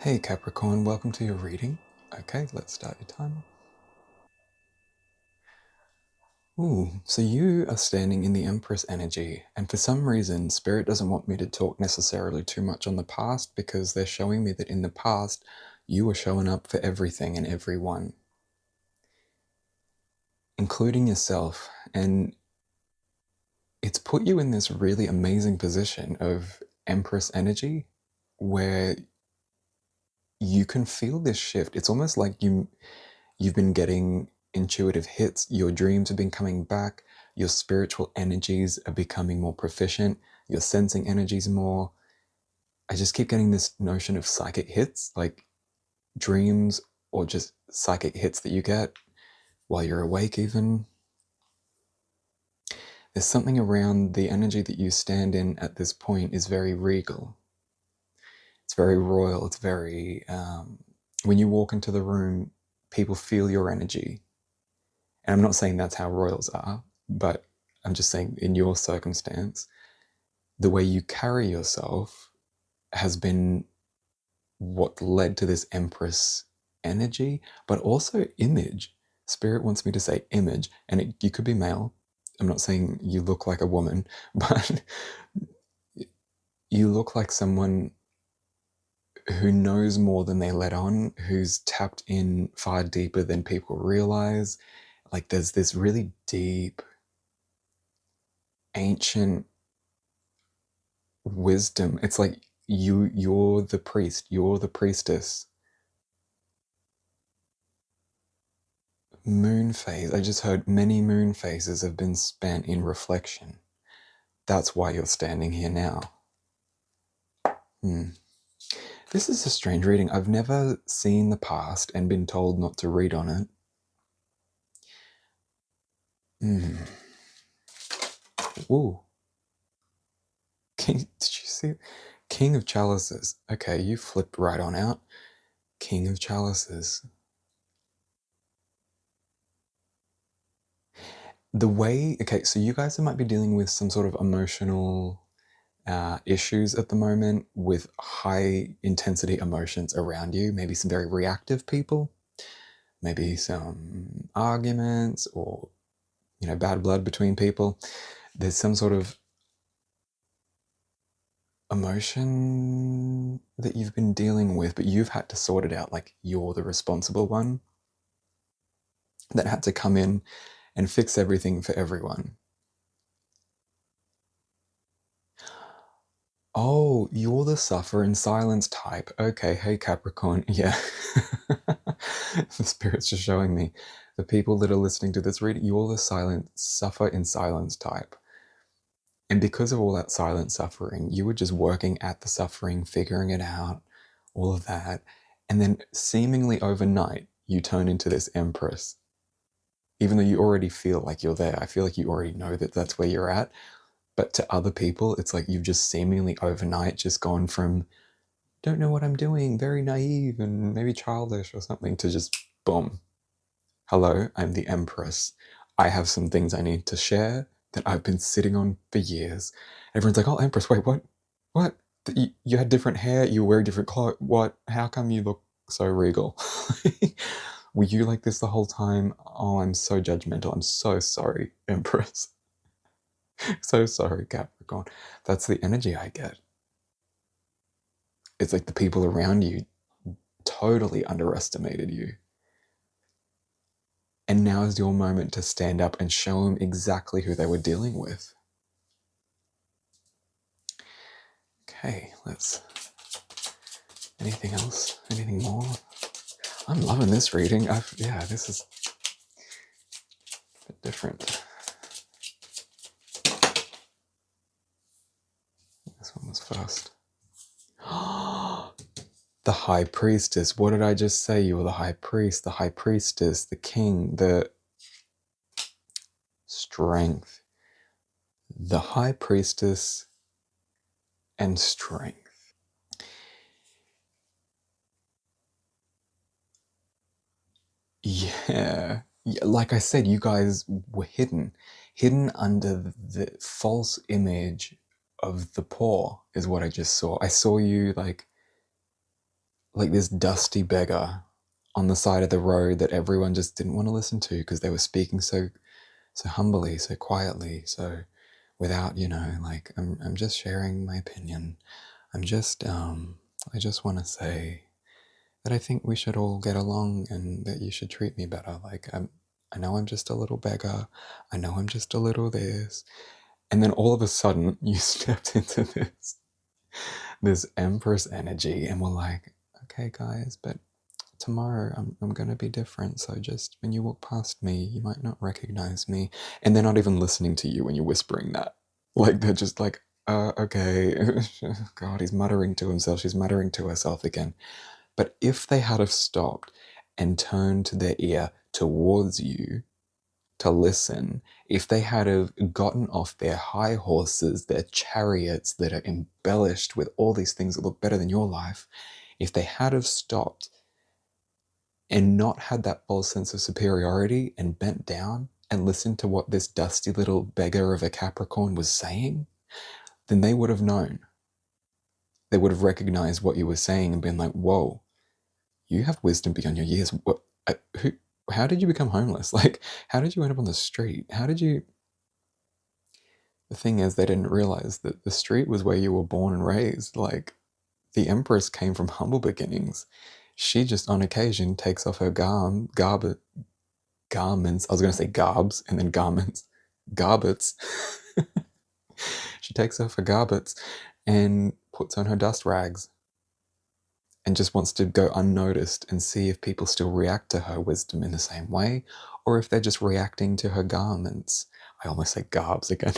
Hey Capricorn, welcome to your reading. Okay, let's start your timer. Ooh, so you are standing in the Empress energy, and for some reason, Spirit doesn't want me to talk necessarily too much on the past because they're showing me that in the past, you were showing up for everything and everyone, including yourself, and it's put you in this really amazing position of Empress energy where you can feel this shift. It's almost like you've been getting intuitive hits, your dreams have been coming back, your spiritual energies are becoming more proficient, you're sensing energies more. I just keep getting this notion of psychic hits, like dreams or just psychic hits that you get while you're awake even. There's something around the energy that you stand in at this point is very regal. It's very royal. It's very, when you walk into the room, people feel your energy. And I'm not saying that's how royals are, but I'm just saying in your circumstance, the way you carry yourself has been what led to this Empress energy, but also image. Spirit wants me to say image, and you could be male. I'm not saying you look like a woman, but you look like someone who knows more than they let on, who's tapped in far deeper than people realize. Like there's this really deep, ancient wisdom. It's like you're the priest, you're the priestess. Moon phase. I just heard many moon phases have been spent in reflection. That's why you're standing here now. This is a strange reading. I've never seen the past and been told not to read on it. Ooh. King, did you see? King of Chalices. Okay, you flipped right on out. King of Chalices. The way, okay, so you guys might be dealing with some sort of emotional issues at the moment with high intensity emotions around you, maybe some very reactive people, maybe some arguments or, bad blood between people. There's some sort of emotion that you've been dealing with, but you've had to sort it out. Like you're the responsible one that had to come in and fix everything for everyone. Oh, you're the suffer in silence type. Okay, hey Capricorn. Yeah. The spirit's just showing me. The people that are listening to this reading, you're the silent, suffer in silence type. And because of all that silent suffering, you were just working at the suffering, figuring it out, all of that. And then seemingly overnight, you turn into this empress. Even though you already feel like you're there, I feel like you already know that that's where you're at. But to other people, it's like you've just seemingly overnight just gone from don't know what I'm doing, very naive and maybe childish or something, to just boom. Hello, I'm the Empress. I have some things I need to share that I've been sitting on for years. Everyone's like, oh, Empress, wait, what? What? You had different hair, you wear different clothes. What? How come you look so regal? Were you like this the whole time? Oh, I'm so judgmental. I'm so sorry, Empress. So sorry, Capricorn. That's the energy I get. It's like the people around you totally underestimated you. And now is your moment to stand up and show them exactly who they were dealing with. Okay, anything else? Anything more? I'm loving this reading. This is a bit different. This one was first. The High Priestess. What did I just say? You were the High Priest, the High Priestess, the King, the Strength. The High Priestess and Strength. Yeah. Like I said, you guys were hidden under the false image of the poor is what I just saw. I saw you like like this dusty beggar on the side of the road that everyone just didn't want to listen to because they were speaking so humbly, so quietly, so without, like, I'm just sharing my opinion. I just want to say that I think we should all get along and that you should treat me better. Like, I know I'm just a little beggar. I know I'm just a little this. And then all of a sudden, you stepped into this Empress energy, and we're like, okay, guys, but tomorrow I'm going to be different. So just when you walk past me, you might not recognize me. And they're not even listening to you when you're whispering that. Like, they're just like, okay. God, he's muttering to himself. She's muttering to herself again. But if they had have stopped and turned their ear towards you to listen, if they had have gotten off their high horses, their chariots that are embellished with all these things that look better than your life, if they had have stopped and not had that false sense of superiority and bent down and listened to what this dusty little beggar of a Capricorn was saying, then they would have known. They would have recognized what you were saying and been like, whoa, you have wisdom beyond your years. What, who, how did you become homeless? Like, how did you end up on the street? How did you... The thing is, they didn't realize that the street was where you were born and raised. Like, the Empress came from humble beginnings. She just, on occasion, takes off her garments. I was going to say garbs and then garments. Garbets. She takes off her garbets and puts on her dust rags and just wants to go unnoticed and see if people still react to her wisdom in the same way, or if they're just reacting to her garments. I almost say garbs again.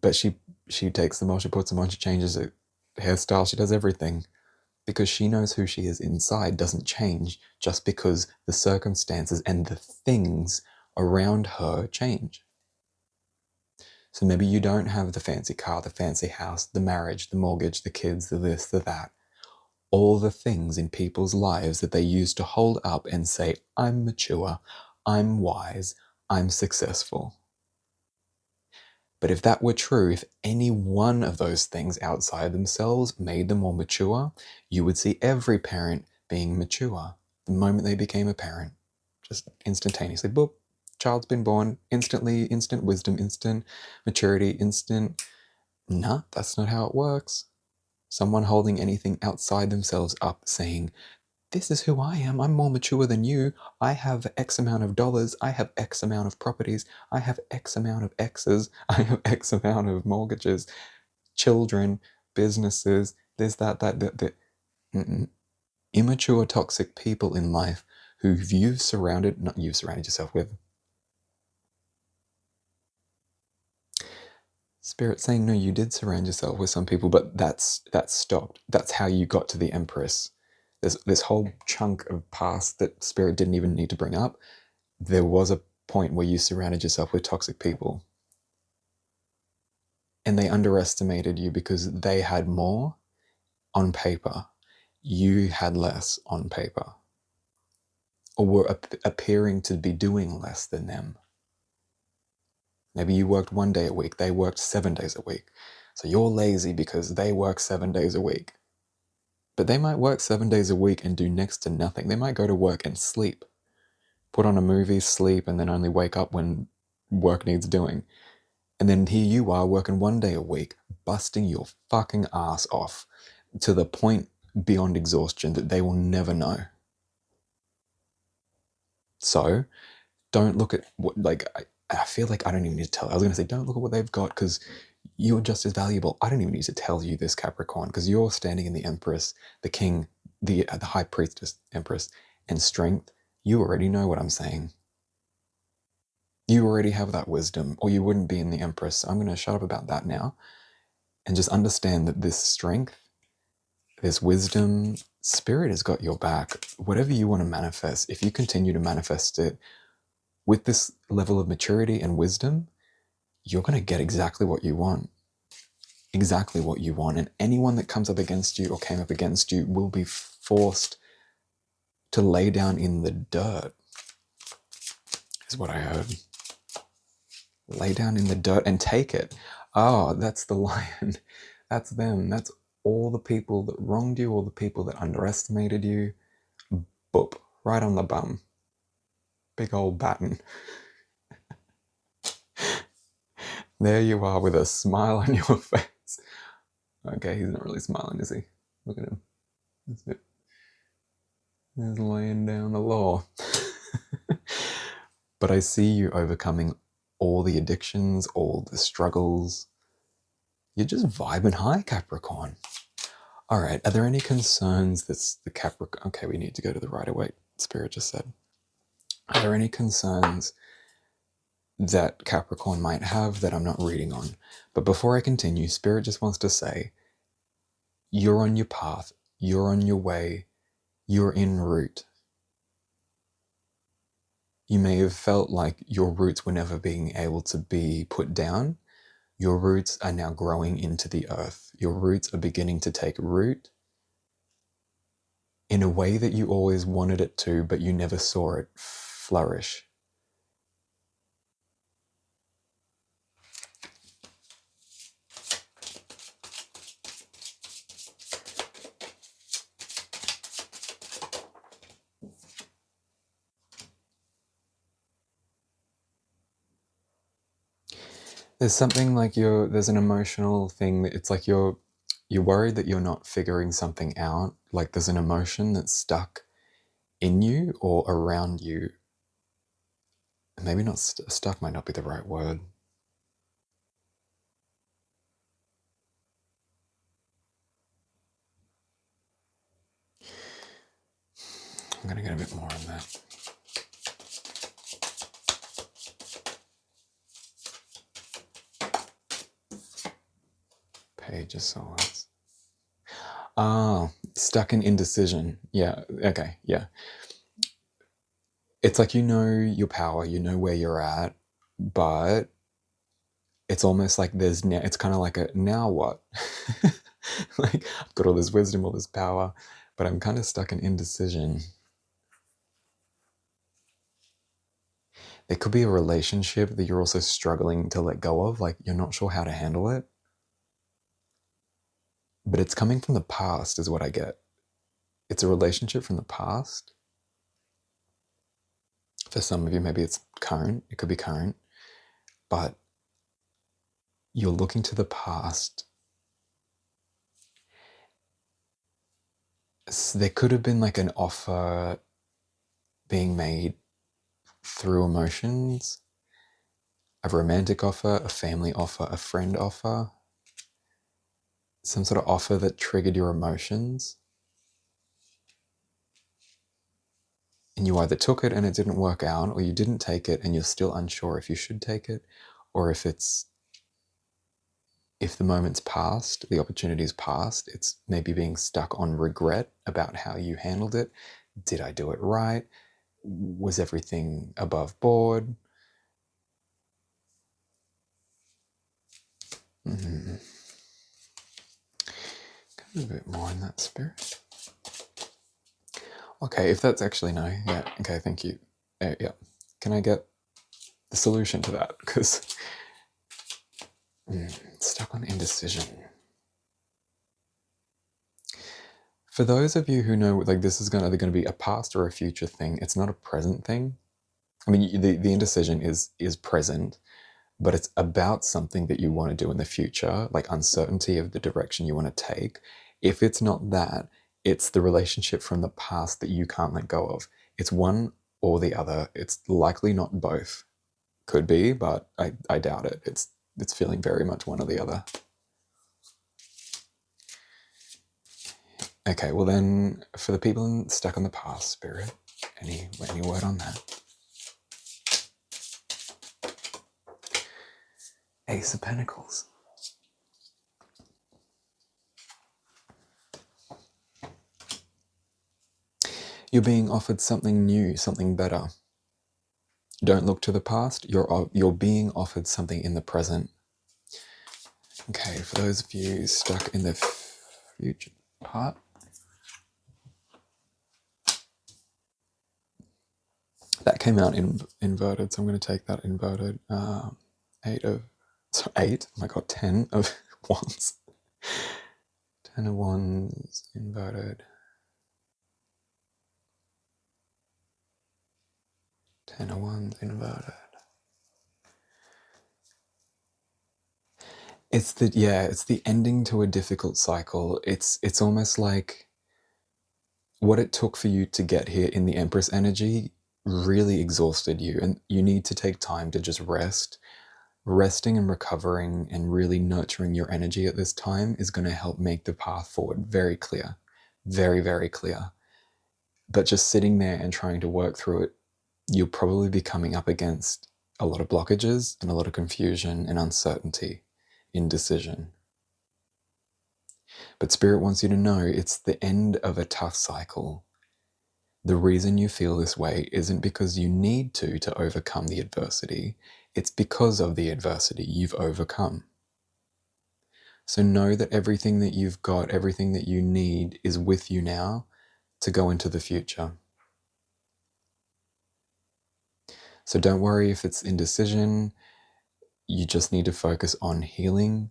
But she takes them off, she puts them on, she changes her hairstyle, she does everything because she knows who she is inside doesn't change just because the circumstances and the things around her change. So maybe you don't have the fancy car, the fancy house, the marriage, the mortgage, the kids, the this, the that. All the things in people's lives that they use to hold up and say, I'm mature, I'm wise, I'm successful. But if that were true, if any one of those things outside themselves made them more mature, you would see every parent being mature the moment they became a parent. Just instantaneously, boop, child's been born, instantly, instant wisdom, instant maturity, instant... Nah, that's not how it works. Someone holding anything outside themselves up saying, this is who I am, I'm more mature than you, I have X amount of dollars, I have X amount of properties, I have X amount of X's, I have X amount of mortgages, children, businesses, this, that. Mm-mm. Immature, toxic people in life who you've surrounded yourself with. Spirit saying, no, you did surround yourself with some people, but that's stopped. That's how you got to the Empress. There's this whole chunk of past that Spirit didn't even need to bring up. There was a point where you surrounded yourself with toxic people. And they underestimated you because they had more on paper. You had less on paper. Or were appearing to be doing less than them. Maybe you worked 1 day a week, they worked 7 days a week. So you're lazy because they work 7 days a week. But they might work 7 days a week and do next to nothing. They might go to work and sleep. Put on a movie, sleep, and then only wake up when work needs doing. And then here you are working 1 day a week, busting your fucking ass off to the point beyond exhaustion that they will never know. So don't look at what, like, I feel like I don't even need to tell. I was going to say, don't look at what they've got because you're just as valuable. I don't even need to tell you this, Capricorn, because you're standing in the Empress, the King, the High Priestess, Empress, and strength. You already know what I'm saying. You already have that wisdom, or you wouldn't be in the Empress. So I'm going to shut up about that now and just understand that this strength, this wisdom, Spirit has got your back. Whatever you want to manifest, if you continue to manifest it with this level of maturity and wisdom, you're going to get exactly what you want. Exactly what you want. And anyone that comes up against you or came up against you will be forced to lay down in the dirt, is what I heard. Lay down in the dirt and take it. Oh, that's the lion. That's them. all the people that wronged you, all the people that underestimated you, boop, right on the bum. Big old baton. There you are with a smile on your face. Okay, he's not really smiling, is he? Look at him. That's it. He's laying down the law. But I see you overcoming all the addictions, all the struggles. You're just vibing high, Capricorn. All right, are there any concerns that's the Capricorn? Okay, we need to go to the Rider-Waite, Spirit just said. Are there any concerns that Capricorn might have that I'm not reading on? But before I continue, Spirit just wants to say, you're on your path, you're on your way, you're en route. You may have felt like your roots were never being able to be put down. Your roots are now growing into the earth. Your roots are beginning to take root in a way that you always wanted it to, but you never saw it flourish. There's something like there's an emotional thing that it's like you're worried that you're not figuring something out. Like there's an emotion that's stuck in you or around you. Maybe not stuck might not be the right word. I'm going to get a bit more on that. Page of Swords. Ah, stuck in indecision. Yeah, okay, yeah. It's like you know your power, you know where you're at, but it's almost like it's kind of like a, now what? Like, I've got all this wisdom, all this power, but I'm kind of stuck in indecision. There could be a relationship that you're also struggling to let go of, like you're not sure how to handle it. But it's coming from the past is what I get. It's a relationship from the past. For some of you, maybe it's current. It could be current. But you're looking to the past. So there could have been like an offer being made through emotions, a romantic offer, a family offer, a friend offer, some sort of offer that triggered your emotions. And you either took it and it didn't work out, or you didn't take it and you're still unsure if you should take it, or if the moment's passed, the opportunity's passed, it's maybe being stuck on regret about how you handled it. Did I do it right? Was everything above board? Mm-hmm. A bit more in that spirit. Okay, if that's actually no, yeah, okay, thank you. Yeah, can I get the solution to that? Because stuck on indecision. For those of you who know, like, this is either going to be a past or a future thing. It's not a present thing. I mean, the indecision is present, but it's about something that you want to do in the future, like uncertainty of the direction you want to take. If it's not that, it's the relationship from the past that you can't let go of. It's one or the other. It's likely not both. Could be, but I doubt it. It's feeling very much one or the other. Okay, well then, for the people stuck on the past, Spirit, any word on that? Ace of Pentacles. You're being offered something new, something better. Don't look to the past. You're being offered something in the present. Okay, for those of you stuck in the future part, that came out inverted, so I'm going to take that inverted. 8. Oh my god, 10 of wands. Ten of Wands inverted. Ten of Wands inverted. It's the ending to a difficult cycle. It's almost like what it took for you to get here in the Empress energy really exhausted you, and you need to take time to just rest. Resting and recovering and really nurturing your energy at this time is going to help make the path forward very clear. Very, very clear. But just sitting there and trying to work through it, you'll probably be coming up against a lot of blockages and a lot of confusion and uncertainty, indecision. But Spirit wants you to know it's the end of a tough cycle. The reason you feel this way isn't because you need to overcome the adversity. It's because of the adversity you've overcome. So know that everything that you've got, everything that you need is with you now to go into the future. So don't worry if it's indecision. You just need to focus on healing,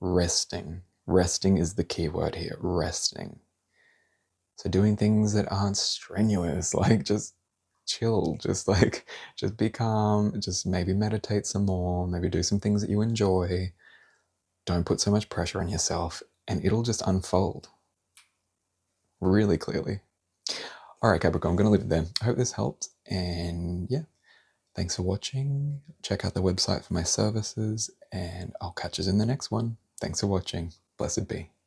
resting. Resting is the key word here, resting. So doing things that aren't strenuous, like just chill, just be calm, just maybe meditate some more, maybe do some things that you enjoy. Don't put so much pressure on yourself, and it'll just unfold really clearly. All right, Capricorn, I'm going to leave it there. I hope this helped, and yeah, thanks for watching. Check out the website for my services, and I'll catch you in the next one. Thanks for watching. Blessed be.